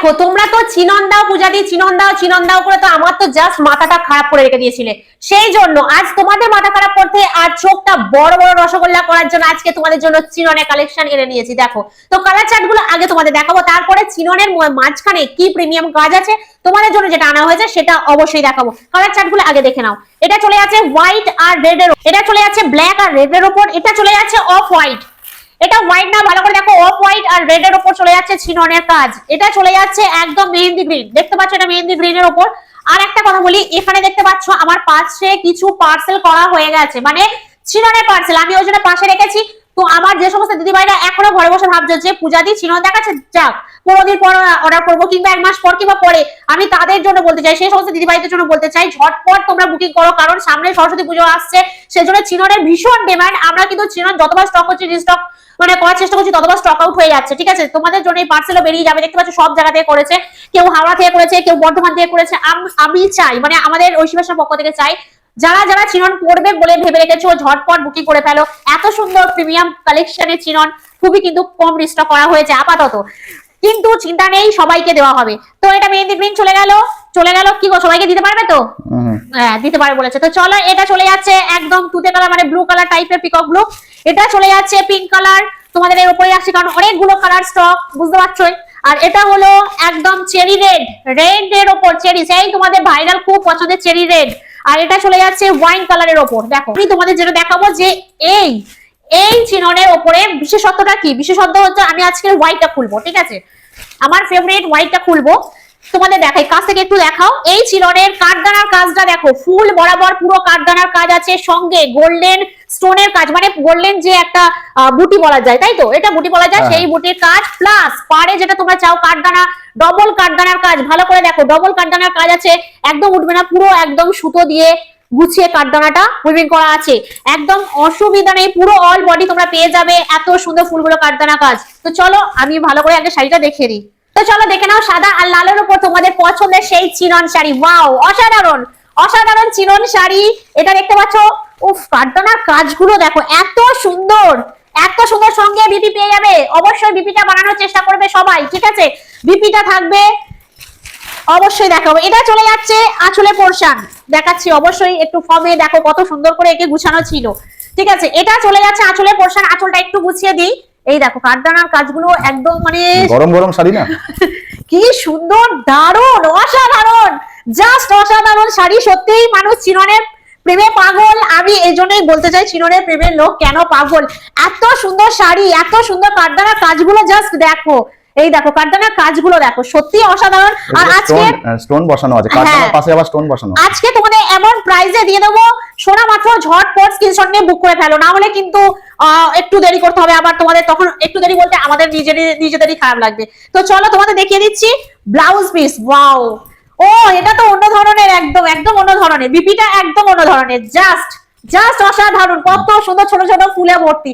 দেখো তোমরা তো চিনন দাও পূজাদি, চিনন দাও করে তো আমার তো জাস্ট মাথাটা খারাপ করে রেখে দিয়েছিলে। সেই জন্য আজ তোমাদের মাথা খারাপ করতে আর চোখটা বড় বড় রসগোল্লা করার জন্য আজকে তোমাদের জন্য চিননের কালেকশন এনে নিয়েছি। দেখো তো কালার চার্ট গুলো আগে তোমাদের দেখাবো, তারপরে চিননের মাঝখানে কি প্রিমিয়াম কাজ আছে তোমাদের জন্য যেটা আনা হয়েছে সেটা অবশ্যই দেখাবো। কালার চার্ট গুলো আগে দেখে নাও। এটা চলে আছে হোয়াইট আর রেড এর, এটা চলে আছে ব্ল্যাক আর রেড এর উপর, এটা চলে আছে অফ হোয়াইট, এটা হোয়াইট না, ভালো করে দেখো, অফ হোয়াইট আর রেড এর উপর চলে যাচ্ছে চিননের কাজ। এটা চলে যাচ্ছে একদম মেহেন্দি গ্রিন, দেখতে পাচ্ছ এটা মেহেন্দি গ্রিন এর উপর। আর একটা কথা বলি, এখানে দেখতে পাচ্ছ আমার পাশে কিছু পার্সেল করা হয়ে গেছে, মানে চিননের পার্সেল আমি ওই জন্য পাশে রেখেছি। তো আমার যে সমস্ত দিদিভাইরা এখনো ঘরে বসে ভাবছে যে পূজাদি চিনন দেখাচ্ছে, যাক 15 দিন পর অর্ডার করবো কিংবা 1 মাস পর কিংবা পরে, আমি তাদের জন্য বলতে চাই, সেই সমস্ত দিদিভাইদের জন্য বলতে চাই ঝটপট তোমরা বুকিং করো, কারণ সামনে সরস্বতী পুজো আসছে, সেজন্য চিননের ভীষণ ডিমান্ড। আমরা কিন্তু চিনন যতবার স্টক করছি রিস্টক মানে করার চেষ্টা করছি, ততবার স্টক আউট হয়ে যাচ্ছে। ঠিক আছে, তোমাদের জন্য এই পার্সেলও বেরিয়ে যাবে। দেখতে পাচ্ছ সব জায়গা থেকে করেছে, কেউ হাওড়া থেকে করেছে, কেউ বর্ধমান থেকে করেছে। আমি চাই, মানে আমাদের ঐশীবাসার পক্ষ থেকে চাই, যারা যারা চিনন পড়বে বলে ভেবে রেখেছো ঝটপট বুকিং করে ফেলো। এত সুন্দর প্রিমিয়াম কালেকশনের চিনন খুবই কিন্তু কম রিস্টক করা হয়েছে আপাতত, কিন্তু চিন্তা নেই সবাইকে দেওয়া হবে। তো এটা মেহেন্দি গ্রিন চলে গেল কি গো, সবাইকে দিতে পারবে তো? হ্যাঁ দিতে পারবে বলেছে। তো চলো এটা চলে যাচ্ছে একদম তুতে কালার, মানে ব্লু কালার টাইপের পিকক ব্লু। এটা চলে যাচ্ছে পিঙ্ক কালার, তোমাদের এর উপরে রাখছি কারণ অনেকগুলো কালার স্টক, বুঝতে পারছোই। আর এটা হলো একদম চেরি রেড, রেড এর উপর চেরি, সেই তোমাদের ভাইরাল খুব পছন্দের চেরি রেড। আর এটা চলে যাচ্ছে ওয়াইন কালারের উপর। দেখো আমি তোমাদের যেটা দেখাবো যে এই চিননের উপরে বিশেষত্বটা কি, বিশেষত্ব হচ্ছে আমি আজকে হোয়াইটটা খুলবো, ঠিক আছে, আমার ফেভারিট হোয়াইটটা খুলবো, তোমাদের দেখাই, কাছ থেকে একটু দেখাও। এই চিননের কাঠদানার কাজটা দেখো, ফুল বরাবর পুরো কাঠদানার কাজ আছে, সঙ্গে গোল্ডেন স্টোনের কাজ, মানে গোল্ডেন যে একটা বুটি বলা যায়, তাই তো, এটা বুটি বলা যায়, সেই বুটির কাজ প্লাস পারে যেটা তোমরা চাও কাঠদানা, ডবল কাঠদানার কাজ, ভালো করে দেখো ডবল কাঠদানার কাজ আছে, একদম উঠবে না, পুরো একদম সুতো দিয়ে গুছিয়ে কাঠদানাটা উইভিং করা আছে, একদম অসুবিধা নেই, পুরো অল বডি তোমরা পেয়ে যাবে এত সুন্দর ফুলগুলো কাঠদানা কাজ। তো চলো আমি ভালো করে আগে শাড়িটা দেখিয়ে দিই। তো চলো দেখে নাও সাদা আর লালের উপর তোমাদের পছন্দের সেই চিনন শাড়ি। ওয়াও, অসাধারণ অসাধারণ চিনন শাড়ি। এটা দেখতে পাচ্ছ, উফ কাঠদানার কাজগুলো দেখো এত সুন্দর, এত সুন্দর, সঙ্গে বিপি পেয়ে যাবে, অবশ্যই বিপিটা বানানোর চেষ্টা করবে সবাই, ঠিক আছে, বিপিটা থাকবে অবশ্যই দেখাবো। এটা চলে যাচ্ছে আঁচলের পোরশন, দেখাচ্ছি অবশ্যই একটু ফর্মে, দেখো কত সুন্দর করে একে গুছানো ছিল, ঠিক আছে, এটা চলে যাচ্ছে আঁচলের পোরশন, আঁচলটা একটু গুছিয়ে দিই। এই দেখো কাঠদানার কাজগুলো একদম মানে গরম গরম শাড়ি না, কি সুন্দর, দারুণ, অসাধারণ, জাস্ট অসাধারণ শাড়ি। সত্যিই মানুষ চিননের প্রেমে পাগল, আমি এই জন্যই বলতে চাই চিননের প্রেমের লোক কেন পাগল। এত সুন্দর শাড়ি, এত সুন্দর কাঠদানার কাজগুলো জাস্ট দেখো, এই দেখো কাঠদানার কাজগুলো দেখো, সত্যি অসাধারণ। আর আজকে স্টোন বসানো আছে, কাঠদানার পাশে আবার স্টোন বসানো। আজকে তোমাদের এমন প্রাইসে দিয়ে দেবো, শোনা মাত্র ঝটপট স্ক্রিনশট নিয়ে বুক করে ফেলো, না হলে কিন্তু একটু দেরি করতে হবে আবার তোমাদের, তখন একটু দেরি বলতে আমাদের নিজেদেরই খারাপ লাগবে। তো চলো তোমাদের দেখিয়ে দিচ্ছি ব্লাউজ পিস। ওয়াও, ও এটা তো অন্য ধরনের, একদম একদম অন্য ধরনের, বিপিটা একদম অন্য ধরনের, জাস্ট জাস্ট অসাধারণ, কত সুন্দর ছোট ছোট ফুলে ভর্তি।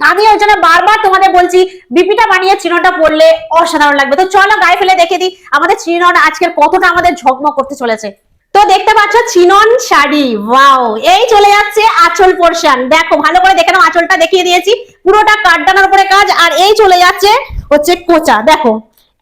আমি ওই জন্য বারবার তোমাদের বলছি বিপিটা বানিয়ে চিননটা পরলে অসাধারণ লাগবে। তো চলো গায়ে ফেলে দেখে দিই আমাদের চিনন আজকের কতটা আমাদের ঝকমক করতে চলেছে। তো দেখতে পাচ্ছ চিনন শাড়ি, ওয়াও, এই চলে যাচ্ছে আঁচল পোরশন, দেখো ভালো করে দেখে নাও, আঁচলটা দেখিয়ে দিয়েছি, পুরোটা কাঠদানার উপরে কাজ। আর এই চলে যাচ্ছে হচ্ছে কোচা, দেখো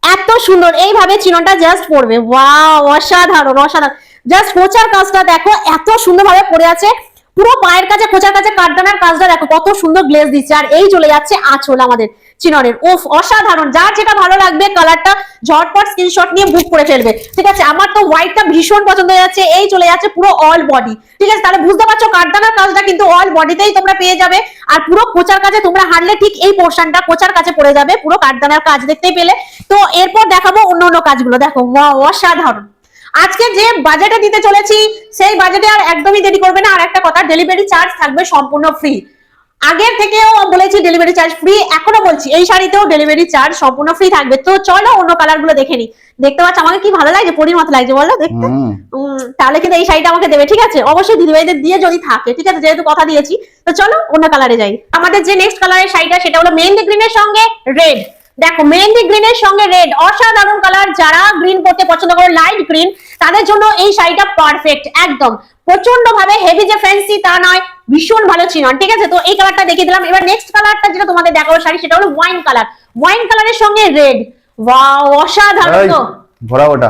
এত সুন্দর, এইভাবে চিননটা জাস্ট পড়বে, ওয়াও, অসাধারণ অসাধারণ, জাস্ট কোচার কাজটা দেখো এত সুন্দরভাবে পড়ে আছে, পুরো পায়ের কাছে কোচার কাছে কাঠদানার কাজটা দেখো কত সুন্দর গ্লেজ দিচ্ছে। আর এই চলে যাচ্ছে আঁচল আমাদের চিননের, উফ অসাধারণ, যার যেটা ভালো লাগবে কালারটা ঝটপট স্ক্রিনশট নিয়ে বুক করে ফেলবে, ঠিক আছে। আমার তো হোয়াইটটা ভীষণ পছন্দ হয়ে যাচ্ছে। এই চলে যাচ্ছে পুরো অল বডি, ঠিক আছে, তাহলে বুঝতে পারছো কাঠদানার কাজটা কিন্তু অল বডিতেই তোমরা পেয়ে যাবে। আর পুরো কোচার কাছে তোমরা হারলে ঠিক এই পোরশনটা কোচার কাছে পড়ে যাবে, পুরো কাঠদানার কাজ দেখতেই পেলে। তো এরপর দেখাবো অন্য অন্য কাজগুলো, দেখো ওয়াও অসাধারণ। আজকে যে বাজেটে দিতে চলেছি সেই বাজেটে আর একদমই দেরি করবে না। আর একটা কথা, ডেলিভারি চার্জ থাকবে সম্পূর্ণ ফ্রি, আগের থেকেও বলেছি ডেলিভারি চার্জ ফ্রি, এখনো বলছি এই শাড়িতেও ডেলিভারি চার্জ সম্পূর্ণ ফ্রি থাকবে। তো চলো অন্য কালার গুলো দেখে নি। দেখতে পাচ্ছ আমাকে কি ভালো লাগছে, পরীর মতো লাগছে বলো দেখতে, তাহলে কিন্তু এই শাড়িটা আমাকে দেবে, ঠিক আছে, অবশ্যই দিদিভাইদের দিয়ে যদি থাকে, ঠিক আছে, যেহেতু কথা দিয়েছি। তো চলো অন্য কালারে যাই। আমাদের যে নেক্সট কালারের শাড়িটা সেটা হলো মেহেন্দি গ্রিনের সঙ্গে রেড, দেখো মেহেন্দি গ্রিনের সঙ্গে রেড, অসাধারণ কালার, যারা গ্রিন পরতে পছন্দ করে লাইট গ্রিন তাদের জন্য এই শাড়িটা পারফেক্ট, একদম প্রচন্ড ভাবে হেভি যে ফ্যান্সি তা নয়, ভীষণ ভালো চিনন, ঠিক আছে। তো এই কালারটা দেখিয়ে দিলাম। এবার নেক্সট কালারটা যেটা তোমাদের দেখাবো শাড়ি সেটা হলো ওয়াইন কালার, ওয়াইন কালারের সঙ্গে রেড, ওয়াও, অসাধারণ এই, তো। ঘোরা ওটা।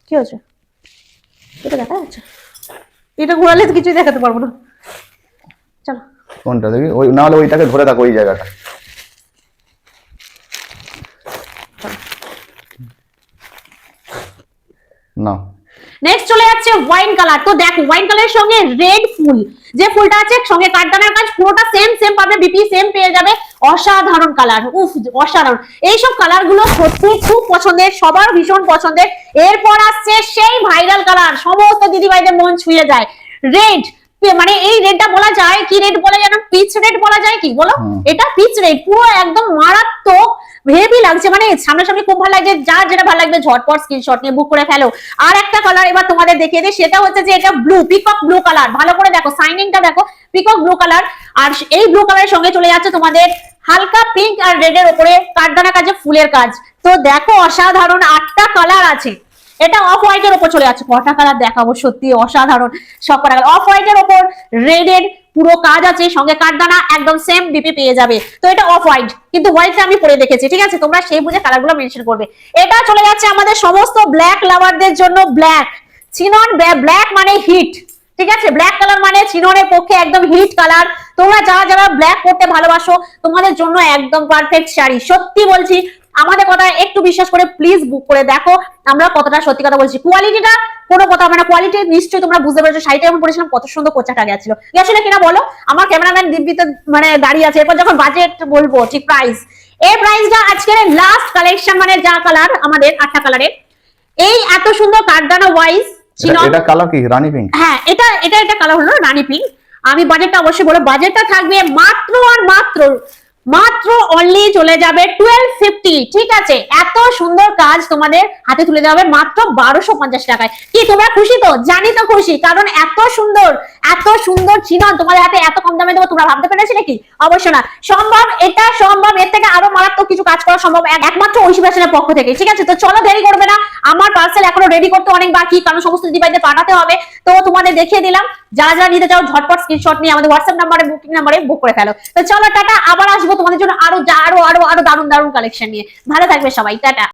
কি হয়েছে? এটা দেখা যাচ্ছে? এটা ঘোরালে তো কিছুই দেখাতে পারবো না। চলো। কোনটা দেখি? ওই না হলে ওইটাকে ধরে থাকো, ওই জায়গাটা। না, নেক্সট চলে যাচ্ছে ওয়াইন কালার। তো দেখো ওয়াইন কালারের সঙ্গে রেড ফুল, যে ফুলটা আছে সঙ্গে কাঠদানার কাজ, পুরোটা সেম সেম পাবে, বিপি সেম পেয়ে যাবে। অসাধারণ কালার, উফ অসাধারণ। এইসব কালার গুলো সত্যি খুব পছন্দের, সবার ভীষণ পছন্দের। এরপর আসছে সেই ভাইরাল কালার, সমস্ত দিদিভাইদের মন ছুঁয়ে যায়, রেড। মানে এই রেডটা বলা যায় কি রেড বলা যায়? পিচ রেড বলা যায় কি বলো? এটা পিচ রেড, পুরো একদম মারাত্মক, হেভি লাগছে। মানে সামনাসামনি খুব ভালো লাগছে, যার যেটা ভালো লাগবে ঝটপট স্ক্রিনশট নিয়ে বুক করে ফেলো। আর একটা কালার এবার তোমাদের দেখিয়ে দিই, সেটা হচ্ছে যে এটা ব্লু, পিকক ব্লু কালার। ভালো করে দেখো, সাইনিংটা দেখো, পিকক ব্লু কালার। আর এই ব্লু কালারের সঙ্গে চলে যাচ্ছে তোমাদের হালকা পিঙ্ক আর রেড এর উপরে কাঠদানা কাজে ফুলের কাজ। তো দেখো অসাধারণ, 8টা কালার আছে। এটা অফ হোয়াইট এর উপর চলে যাচ্ছে। কটা কালার দেখাবো, সত্যি অসাধারণ সব কটা কালার। অফ হোয়াইট এর উপর রেড এর পুরো কাজ আছে, সঙ্গে কাঠদানা, একদম সেম বিপি পেয়ে যাবে। তো এটা অফ হোয়াইট, কিন্তু হোয়াইটটা আমি পরে দেখেছি, ঠিক আছে? তোমরা সেই বুঝে কালারগুলো মেনশন করবে। এটা চলে যাচ্ছে আমাদের সমস্ত ব্ল্যাক লাভারদের জন্য। ব্ল্যাক চিনন, ব্ল্যাক মানে হিট, ঠিক আছে? ব্ল্যাক কালার মানে চিননের পক্ষে একদম হিট কালার। তোমরা যারা যারা ব্ল্যাক পরতে ভালোবাসো, তোমাদের জন্য একদম পারফেক্ট শাড়ি। সত্যি বলছি, আমাদের কথা একটু বিশ্বাস করে প্লিজ বুক করে দেখো আমরা কতটা সত্যি কথা বলছি। কোয়ালিটিটা কোনো কথা হবে না, কোয়ালিটি নিশ্চয়ই তোমরা বুঝতে পেরেছো। শাড়িটা আমি পরেছিলাম, কত সুন্দর কোচাটা গেছিল, গেছিল কিনা বলো? আমার ক্যামেরাম্যান দিব্যিতে মানে দাঁড়িয়ে আছে। এরপর যখন বাজেট বলবো ঠিক প্রাইস, এই প্রাইসটা আজকের লাস্ট কালেকশন, মানে যা কালার আমাদের 8টা কালারের, এই এত সুন্দর কাঠদানা ওয়াইজ চিনন। এটা কালার কি? রানী পিঙ্ক। হ্যাঁ, এটা কালার হলো রানী পিঙ্ক। আমি বাজেটটা অবশ্যই বলবো, বাজেটটা থাকবে মাত্র আর মাত্র অনলি চলে যাবে 1250, ঠিক আছে? এত সুন্দর কাজ তোমাদের হাতে তুলে দেওয়া হবে মাত্র 1250 টাকায়। কি তোমরা খুশি তো? জানি তো খুশি, কারণ এত সুন্দর চিনন তোমাদের হাতে এত কম দামে দেবো, তোমরা ভাবতে পেরেছিলে কি? অবশ্য না, সম্ভব, এটা সম্ভব। এর থেকে আরো মারাত্মক কিছু কাজ করা সম্ভব একমাত্র ঐশী ফ্যাশনের পক্ষ থেকে, ঠিক আছে? তো চলো, দেরি করবে না, আমার পার্সেল এখনো রেডি করতে অনেক বাকি, কারণ সমস্ত দিদিভাইদের পাঠাতে হবে। তো তোমাদের দেখিয়ে দিলাম, যারা যারা নিতে চাও ঝটপট স্ক্রিনশট নিয়ে আমাদের হোয়াটসঅ্যাপ নাম্বারে, বুকিং নাম্বারে বুক করে ফেলো। তো চলো টাটা, আবার আসবো তোমাদের জন্য আরো দারুণ দারুণ কালেকশন নিয়ে। ভালো থাকবে সবাই, টাটা।